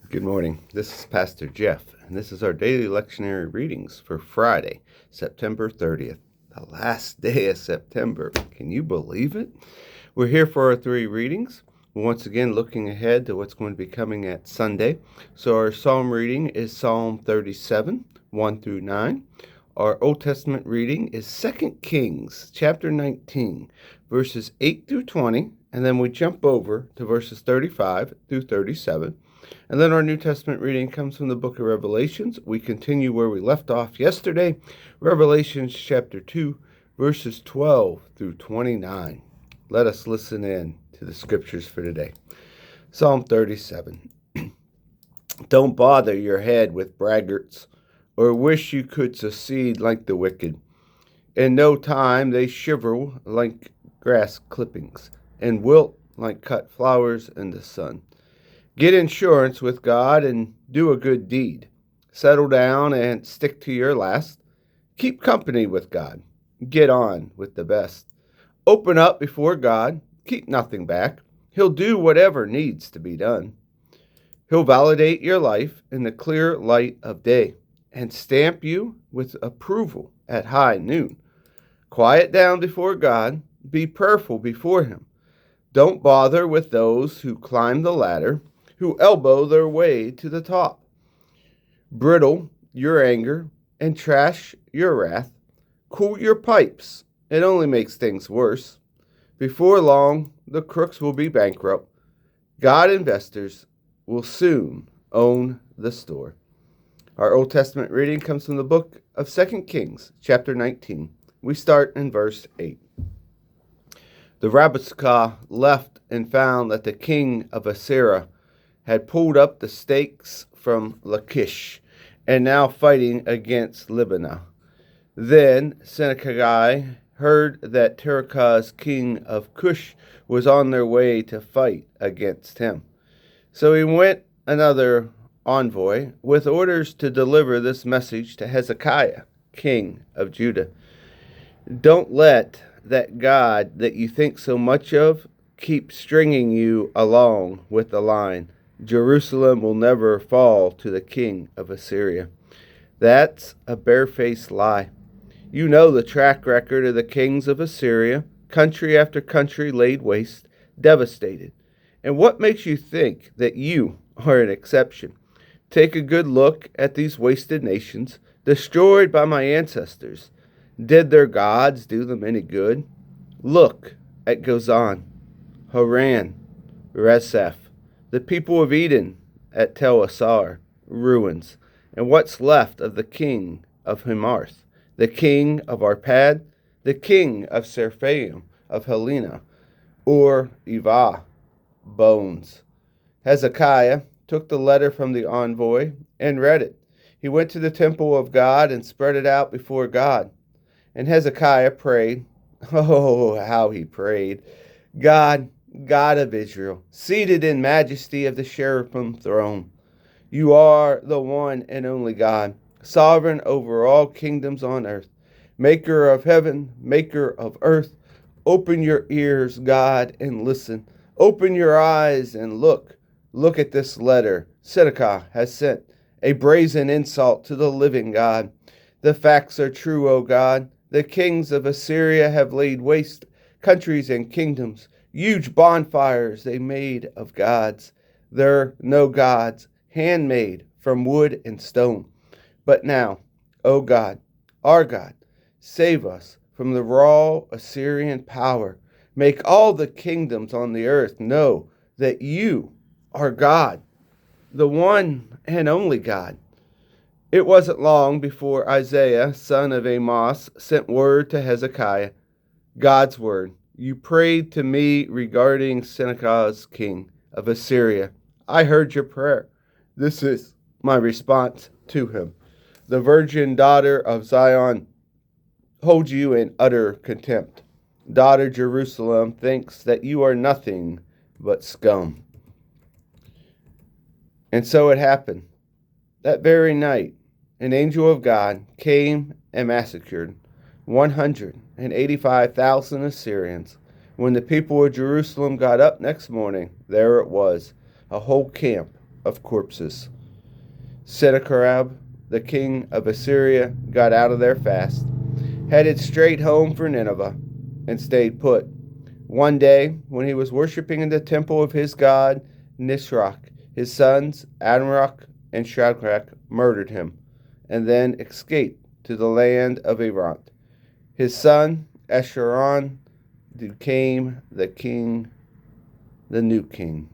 Good morning. This is Pastor Jeff, and this is our daily lectionary readings for Friday, September 30th, the last day of September. Can you believe it? We're here for our three readings. We're once again looking ahead to what's going to be coming at Sunday. So our psalm reading is Psalm 37, 1 through 9. Our Old Testament reading is 2 Kings, chapter 19, verses 8 through 20, and then we jump over to verses 35 through 37. And then our New Testament reading comes from the book of Revelations. We continue where we left off yesterday, Revelations chapter 2, verses 12 through 29. Let us listen in to the scriptures for today. Psalm 37. Don't bother your head with braggarts, or wish you could succeed like the wicked. In no time they shiver like grass clippings, and wilt like cut flowers in the sun. Get insurance with God and do a good deed. Settle down and stick to your last. Keep company with God. Get on with the best. Open up before God. Keep nothing back. He'll do whatever needs to be done. He'll validate your life in the clear light of day and stamp you with approval at high noon. Quiet down before God. Be prayerful before Him. Don't bother with those who climb the ladder, who elbow their way to the top. Brittle your anger and trash your wrath. Cool your pipes. It only makes things worse. Before long, the crooks will be bankrupt. God investors will soon own the store. Our Old Testament reading comes from the book of 2 Kings, chapter 19. We start in verse 8. The Rabbascah left and found that the king of Assyria had pulled up the stakes from Lachish, and now fighting against Libnah. Then Sennacherib heard that Terakah's king of Cush was on their way to fight against him. So he went another envoy with orders to deliver this message to Hezekiah, king of Judah. Don't let that God that you think so much of keep stringing you along with the line. Jerusalem will never fall to the king of Assyria. That's a barefaced lie. You know the track record of the kings of Assyria, country after country laid waste, devastated. And what makes you think that you are an exception? Take a good look at these wasted nations, destroyed by my ancestors. Did their gods do them any good? Look at Gozan, Haran, Rezeph, the people of Eden at Tel Assar, ruins, and what's left of the king of Hamath, the king of Arpad, the king of Sepharvaim, of Helena, or Ivah, bones. Hezekiah took the letter from the envoy and read it. He went to the temple of God and spread it out before God. And Hezekiah prayed. Oh, how he prayed. God of Israel, seated in majesty of the cherubim throne. You are the one and only God, sovereign over all kingdoms on earth, maker of heaven, maker of earth. Open your ears, God, and listen. Open your eyes and look. Look at this letter Sennacherib has sent, a brazen insult to the living God. The facts are true, O God. The kings of Assyria have laid waste countries and kingdoms. Huge bonfires they made of gods. They're no gods, handmade from wood and stone. But now, O God, our God, save us from the raw Assyrian power. Make all the kingdoms on the earth know that you are God, the one and only God. It wasn't long before Isaiah, son of Amos, sent word to Hezekiah, God's word. You prayed to me regarding Sennacherib's king of Assyria. I heard your prayer. This is my response to him. The virgin daughter of Zion holds you in utter contempt. Daughter Jerusalem thinks that you are nothing but scum. And so it happened. That very night, an angel of God came and massacred 185,000 Assyrians. When the people of Jerusalem got up next morning, there it was, a whole camp of corpses. Sennacherib, the king of Assyria, got out of there fast, headed straight home for Nineveh, and stayed put. One day, when he was worshiping in the temple of his god Nisroch, his sons Adramach and Shadrach murdered him, and then escaped to the land of Iran. His son Esharon became the new king.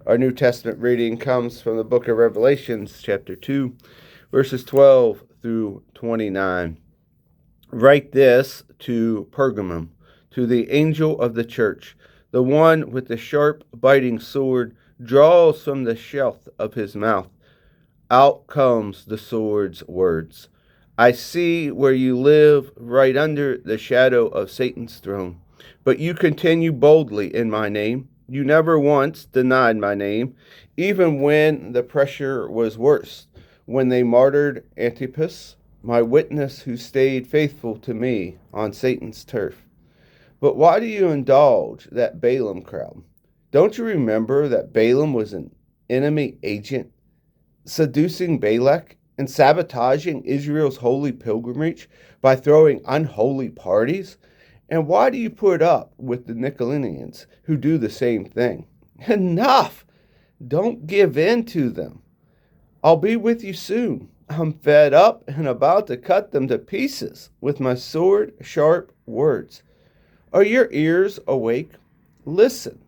Our New Testament reading comes from the book of Revelations, chapter 2, verses 12 through 29. Write this to Pergamum, to the angel of the church, the one with the sharp, biting sword draws from the sheath of his mouth. Out comes the sword's words. I see where you live, right under the shadow of Satan's throne. But you continue boldly in my name. You never once denied my name, even when the pressure was worst, when they martyred Antipas, my witness who stayed faithful to me on Satan's turf. But why do you indulge that Balaam crowd? Don't you remember that Balaam was an enemy agent, seducing Balak and sabotaging Israel's holy pilgrimage by throwing unholy parties? And why do you put up with the Nicolaitans who do the same thing? Enough! Don't give in to them. I'll be with you soon. I'm fed up and about to cut them to pieces with my sword-sharp words. Are your ears awake? Listen.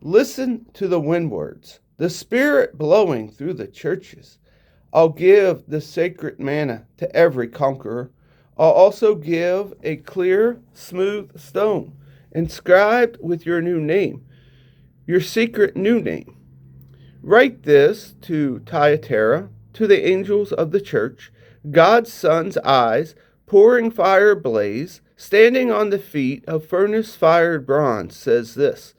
Listen to the windwards, the Spirit blowing through the churches. I'll give the sacred manna to every conqueror. I'll also give a clear, smooth stone, inscribed with your new name, your secret new name. Write this to Thyatira, to the angels of the church, God's Son's eyes, pouring fire blaze, standing on the feet of furnace-fired bronze, says this: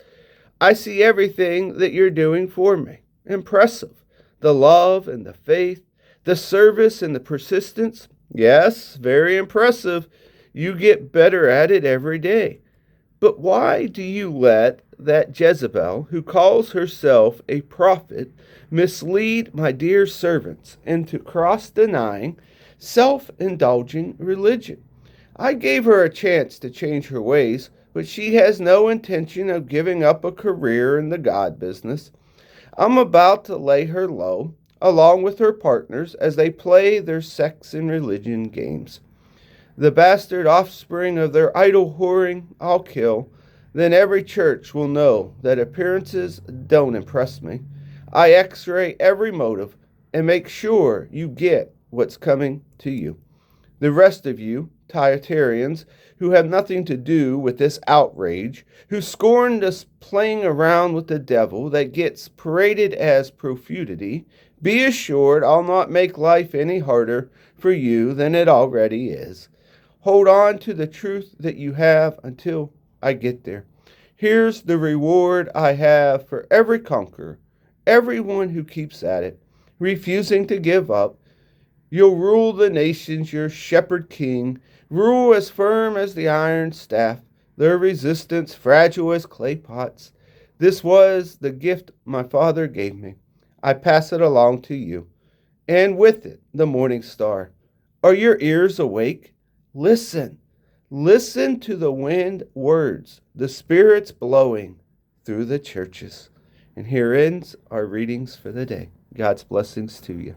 I see everything that you're doing for me. Impressive. The love and the faith, the service and the persistence. Yes, very impressive. You get better at it every day. But why do you let that Jezebel, who calls herself a prophet, mislead my dear servants into cross-denying, self-indulging religion? I gave her a chance to change her ways, but she has no intention of giving up a career in the God business. I'm about to lay her low, along with her partners, as they play their sex and religion games. The bastard offspring of their idol whoring I'll kill. Then every church will know that appearances don't impress me. I x-ray every motive and make sure you get what's coming to you. The rest of you, Thyatirians, who have nothing to do with this outrage, who scorn this playing around with the devil that gets paraded as profundity, be assured I'll not make life any harder for you than it already is. Hold on to the truth that you have until I get there. Here's the reward I have for every conqueror, everyone who keeps at it, refusing to give up. You'll rule the nations, your shepherd king, rule as firm as the iron staff, their resistance fragile as clay pots. This was the gift my father gave me. I pass it along to you, and with it the morning star. Are your ears awake? Listen. Listen to the wind words, the Spirit's blowing through the churches. And here ends our readings for the day. God's blessings to you.